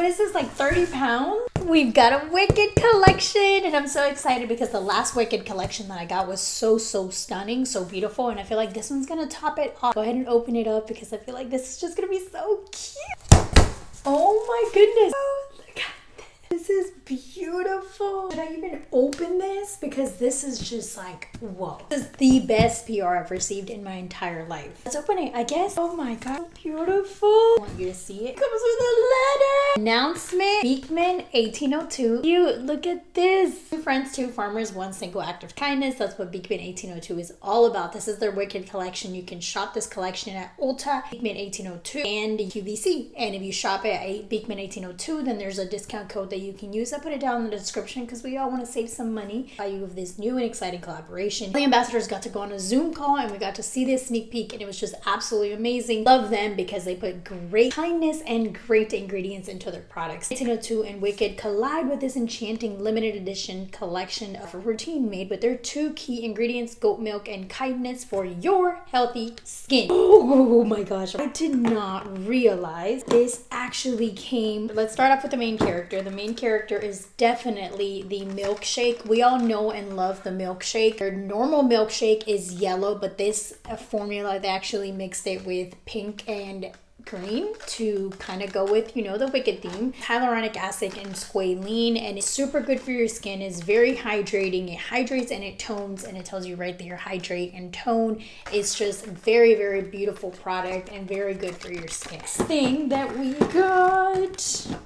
What is this, like 30 pounds? We've got a Wicked collection, and I'm so excited because the last Wicked collection that I got was so stunning, so beautiful, and I feel like this one's gonna top it off. Go ahead and open it up because I feel like this is just gonna be so cute. Oh my goodness. Oh, look at this. This is beautiful. Should I even open this? Because this is just like, whoa. This is the best PR I've received in my entire life. Let's open it, I guess. Oh my god, beautiful. I want you to see it. It comes with a letter. Announcement, Beekman 1802. Cute, look at this. Two friends, two farmers, one single act of kindness. That's what Beekman 1802 is all about. This is their Wicked collection. You can shop this collection at Ulta, Beekman 1802, and QVC. And if you shop at Beekman 1802, then there's a discount code that you can use. I put it down in the description because we all want to save some money. Value of this new and exciting collaboration. The ambassadors got to go on a Zoom call and we got to see this sneak peek, and it was just absolutely amazing. Love them because they put great kindness and great ingredients into their products. 1802 and Wicked collide with this enchanting limited edition collection of a routine made with their two key ingredients, goat milk and kindness for your healthy skin. Oh my gosh, I did not realize this actually came. Let's start off with the main character. The main character is definitely the milkshake. We all know and love the milkshake. Their normal milkshake is yellow, but this formula, they actually mixed it with pink and green to kind of go with, you know, the Wicked theme. Hyaluronic acid and squalene, and it's super good for your skin. It's very hydrating. It hydrates and it tones, and it tells you right there, hydrate and tone. It's just very beautiful product and very good for your skin. Next thing that we got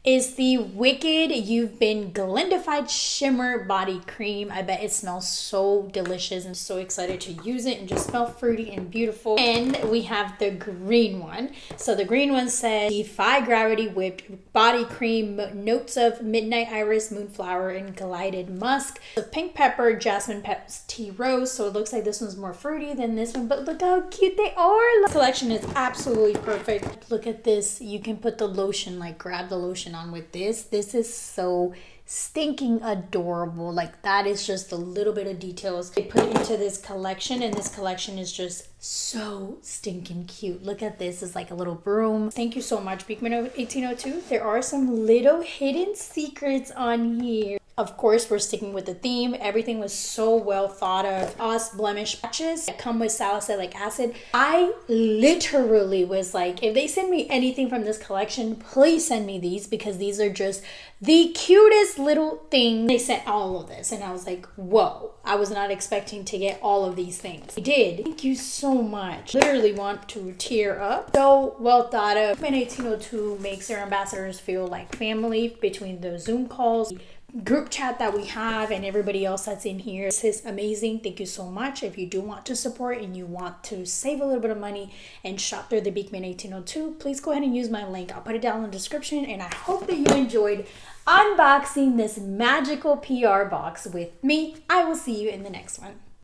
is the Wicked You've Been Glendified Shimmer Body Cream. I bet it smells so delicious. I'm so excited to use it and just smell fruity and beautiful. And we have the green one. So the green one says Defy Gravity Whipped Body Cream, notes of midnight iris, moonflower, and glided musk. So pink pepper, jasmine peps, tea rose. So it looks like this one's more fruity than this one, but look how cute they are. The collection is absolutely perfect. Look at this. You can put the lotion, like grab the lotion on with this. This is so stinking adorable. Like, that is just a little bit of details they put into this collection, and this collection is just so stinking cute. Look at this. It's like a little broom. Thank you so much, Beekman 1802. There are some little hidden secrets on here. Of course, we're sticking with the theme. Everything was so well thought of. Blemish patches that come with salicylic acid. I literally was like, if they send me anything from this collection, please send me these, because these are just the cutest little things. They sent all of this, and I was like, whoa, I was not expecting to get all of these things. I did. Thank you so much. Literally want to tear up. So well thought of. Beekman 1802 makes their ambassadors feel like family between the Zoom calls, group chat that we have, and everybody else that's in here. This is amazing. Thank you so much. If you do want to support and you want to save a little bit of money and shop through the Beekman 1802, please go ahead and use my link. I'll put it down in the description, and I hope that you enjoyed unboxing this magical PR box with me. I will see you in the next one.